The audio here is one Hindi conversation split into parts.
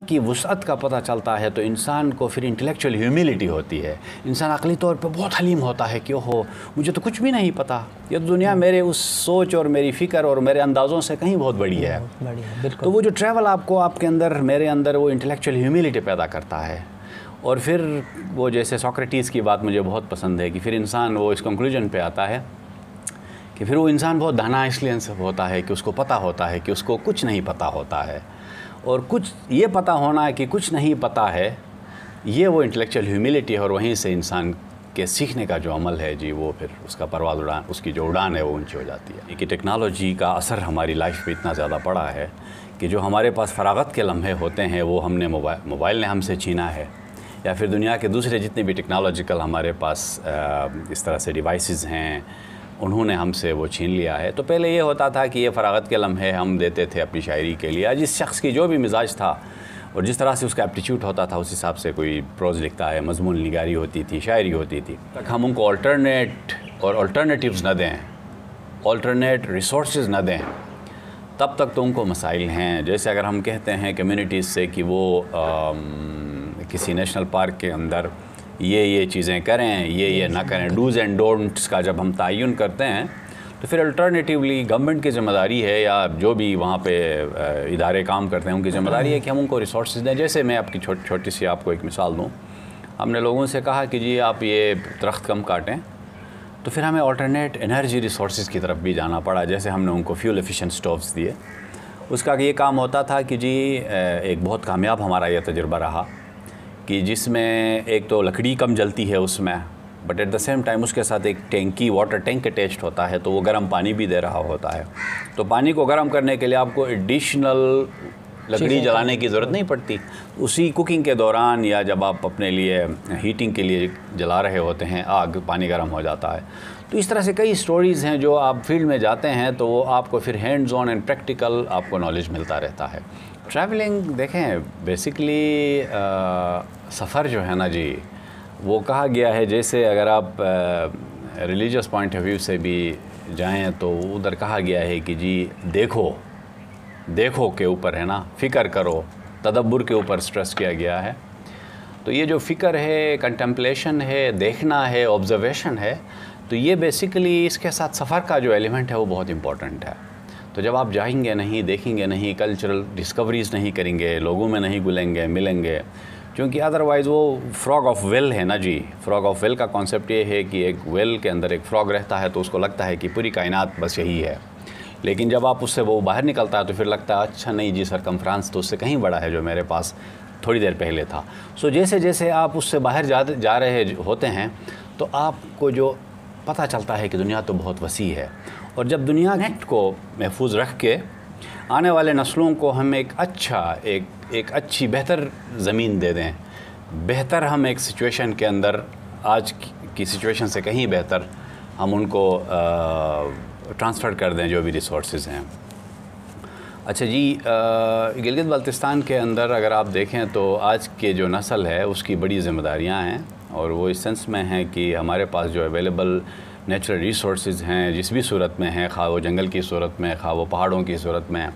की वुसअत का पता चलता है तो इंसान को फिर इंटेलेक्चुअल ह्यूमिलिटी होती है। इंसान अक़ली तौर पे बहुत हलीम होता है कि ओहो मुझे तो कुछ भी नहीं पता, ये तो दुनिया मेरे उस सोच और मेरी फ़िक्र और मेरे अंदाज़ों से कहीं बहुत बड़ी है। तो वो जो ट्रैवल आपको आपके अंदर मेरे अंदर वो इंटेलेक्चुअल ह्यूमिलिटी पैदा करता है। और फिर वो जैसे सोक्रेटिस की बात मुझे बहुत पसंद है कि फिर इंसान वो इस कंक्लूजन पे आता है कि फिर वो इंसान बहुत दाना इसलिए होता है कि उसको पता होता है कि उसको कुछ नहीं पता होता है, और कुछ ये पता होना है कि कुछ नहीं पता है, ये वो इंटेलेक्चुअल ह्यूमिलिटी है। और वहीं से इंसान के सीखने का जो अमल है जी, वो फिर उसका परवाज़ उड़ान, उसकी जो उड़ान है वो ऊंची हो जाती है। कि टेक्नोलॉजी का असर हमारी लाइफ पे इतना ज़्यादा पड़ा है कि जो हमारे पास फ़रागत के लम्हे होते हैं वो हमने मोबाइल ने हमसे छीना है, या फिर दुनिया के दूसरे जितने भी टेक्नोलॉजिकल हमारे पास इस तरह से डिवाइसेस हैं उन्होंने हमसे वो छीन लिया है। तो पहले ये होता था कि ये फ़रागत के लम्हे हम देते थे अपनी शायरी के लिए। जिस शख्स की जो भी मिजाज था और जिस तरह से उसका एप्टीट्यूड होता था उस हिसाब से कोई प्रोज़ लिखता है, मजमून निगारी होती थी, शायरी होती थी। तक हम उनको अल्टरनेटिव्स न दें, अल्टरनेट रिसोर्सेज न दें, तब तक तो उनको मसाइल हैं। जैसे अगर हम कहते हैं कम्युनिटीज़ से कि वो किसी नेशनल पार्क के अंदर ये चीज़ें करें, ये ना करें, डूज़ एंड डोंट्स का जब हम तयन करते हैं तो फिर अल्टरनेटिवली गवर्नमेंट की ज़िम्मेदारी है या जो भी वहाँ पे इदारे काम करते हैं उनकी ज़िम्मेदारी है कि हम उनको रिसोर्सेज दें। जैसे मैं आपकी छोटी सी आपको एक मिसाल दूँ, हमने लोगों से कहा कि जी आप ये दरख्त कम काटें, तो फिर हमें अल्टरनेट एनर्जी रिसोर्सेज की तरफ भी जाना पड़ा। जैसे हमने उनको फ्यूल एफिशिएंट स्टोव्स दिए। उसका ये काम होता था कि जी एक बहुत कामयाब हमारा यह तजुर्बा रहा कि जिसमें एक तो लकड़ी कम जलती है उसमें, but at the same time उसके साथ एक टैंकी वाटर टैंक अटैच्ड होता है, तो वो गर्म पानी भी दे रहा होता है। तो पानी को गर्म करने के लिए आपको एडिशनल लकड़ी जलाने की ज़रूरत नहीं पड़ती। उसी कुकिंग के दौरान या जब आप अपने लिए हीटिंग के लिए जला रहे होते हैं आग, पानी गर्म हो जाता है। तो इस तरह से कई स्टोरीज़ हैं जो आप फील्ड में जाते हैं तो वो आपको फिर हैंड्स ऑन एंड प्रैक्टिकल आपको नॉलेज मिलता रहता है। ट्रैवलिंग देखें बेसिकली सफ़र जो है ना जी, वो कहा गया है जैसे अगर आप रिलीजियस पॉइंट ऑफ व्यू से भी जाएं तो उधर कहा गया है कि जी देखो के ऊपर है ना, फ़िक्र करो, तदब्बुर के ऊपर स्ट्रेस किया गया है। तो ये जो फ़िक्र है, कंटेम्पलेशन है, देखना है, ऑब्जर्वेशन है, तो ये बेसिकली इसके साथ सफ़र का जो एलिमेंट है वो बहुत इम्पॉर्टेंट है। तो जब आप जाएंगे नहीं, देखेंगे नहीं, कल्चरल डिस्कवरीज़ नहीं करेंगे, लोगों में नहीं घुलेंगे मिलेंगे, क्योंकि अदरवाइज़ वो फ्रॉग ऑफ वेल है ना जी। फ्रॉग ऑफ वेल का कॉन्सेप्ट ये है कि एक वेल के अंदर एक फ्रॉग रहता है तो उसको लगता है कि पूरी कायनात बस यही है, लेकिन जब आप उससे वो बाहर निकलता है तो फिर लगता है अच्छा नहीं जी, सरकमफ्रांस तो उससे कहीं बड़ा है जो मेरे पास थोड़ी देर पहले था। सो जैसे जैसे आप उससे बाहर जा रहे होते हैं तो आपको जो पता चलता है कि दुनिया तो बहुत वसी है। और जब दुनिया नेट को महफूज रख के आने वाले नस्लों को हम एक अच्छी बेहतर ज़मीन दे दें, बेहतर हम एक सिचुएशन के अंदर आज की सिचुएशन से कहीं बेहतर हम उनको ट्रांसफ़र कर दें जो भी रिसोर्सेज हैं। अच्छा जी, गिलगित बल्तिस्तान के अंदर अगर आप देखें तो आज के जो नस्ल है उसकी बड़ी ज़िम्मेदारियां हैं, और वो इस सेंस में हैं कि हमारे पास जो अवेलेबल नेचुरल रिसोर्सेज हैं जिस भी सूरत में हैं, खा वो जंगल की सूरत में, खा वो पहाड़ों की सूरत में,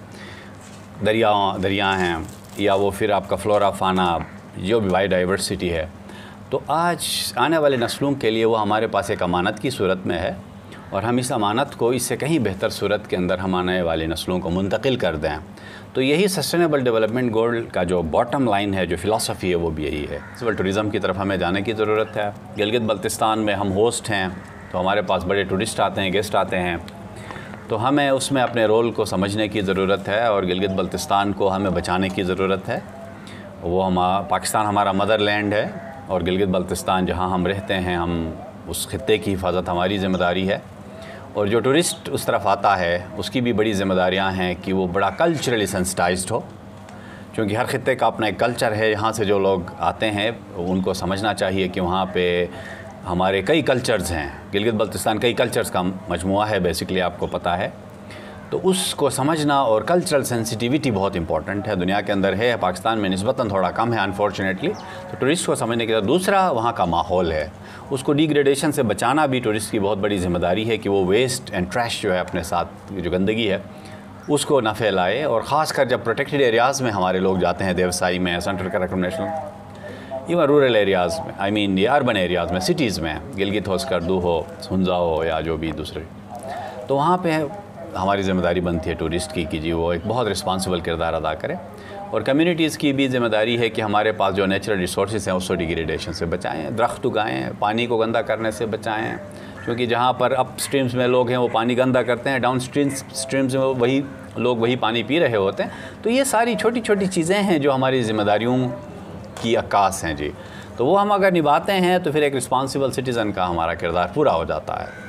दरिया हैं, या वो फिर आपका फ्लोरा फाना जो भी बायोडाइवर्सिटी है, तो आज आने वाले नस्लों के लिए वो हमारे पास एक अमानत की सूरत में है, और हम इस अमानत को इससे कहीं बेहतर सूरत के अंदर हम आने वाली नस्लों को मुंतकिल कर दें। तो यही सस्टेनेबल डेवलपमेंट गोल का जो बॉटम लाइन है, जो फ़िलासफ़ी है, वो भी यही है। सिविल टूरिज़म की तरफ हमें जाने की ज़रूरत है। गिलगित बल्तिस्तान में हम होस्ट हैं तो हमारे पास बड़े टूरिस्ट आते हैं, गेस्ट आते हैं, तो हमें उसमें अपने रोल को समझने की ज़रूरत है और गिलगित बल्तिस्तान को हमें बचाने की ज़रूरत है। वो पाकिस्तान हमारा मदरलैंड है और गिलगित बल्तिस्तान जहाँ हम रहते हैं, हम उस खित्ते की हिफाजत हमारी ज़िम्मेदारी है। और जो टूरिस्ट उस तरफ आता है उसकी भी बड़ी ज़िम्मेदारियां हैं कि वो बड़ा कल्चरली सेंसिटाइज्ड हो, क्योंकि हर खित्ते का अपना एक कल्चर है। यहाँ से जो लोग आते हैं उनको समझना चाहिए कि वहाँ पे हमारे कई कल्चर्स हैं। गिलगित बल्तिस्तान कई कल्चर्स का मजमुआ है बेसिकली, आपको पता है। तो उसको समझना और कल्चरल सेंसिटिविटी बहुत इंपॉर्टेंट है। दुनिया के अंदर है, पाकिस्तान में निस्बतन थोड़ा कम है अनफॉर्चुनेटली। तो टूरिस्ट को समझने के बाद दूसरा वहाँ का माहौल है, उसको डिग्रेडेशन से बचाना भी टूरिस्ट की बहुत बड़ी जिम्मेदारी है कि वो वेस्ट एंड ट्रैश जो है अपने साथ, जो गंदगी है उसको ना फैलाए। और ख़ासकर जब प्रोटेक्टेड एरियाज़ में हमारे लोग जाते हैं, देवसाई में, central Karakoram national, even rural areas में, आई मीन ये अर्बन एरियाज़ में, सिटीज़ में, गिलगित हो, स्कर्दू हो, हुंजा हो या जो भी दूसरे, तो वहाँ पे हमारी ज़िम्मेदारी बनती है टूरिस्ट की कि जी वो एक बहुत रिस्पॉन्सिबल किरदार अदा करे। और कम्युनिटीज़ की भी ज़िम्मेदारी है कि हमारे पास जो नेचुरल रिसोर्सेज हैं उसको डिग्रेडेशन से बचाएं, दरख्त उगाएं, पानी को गंदा करने से बचाएं, क्योंकि जहाँ पर अप स्ट्रीम्स में लोग हैं वो पानी गंदा करते हैं, डाउन स्ट्रीम्स में वही लोग वही पानी पी रहे होते हैं। तो ये सारी छोटी छोटी चीज़ें हैं जो हमारी ज़िम्मेदारियों की अक्कास हैं जी। तो वो हम अगर निभाते हैं तो फिर एक रिस्पॉन्सिबल सिटीज़न का हमारा किरदार पूरा हो जाता है।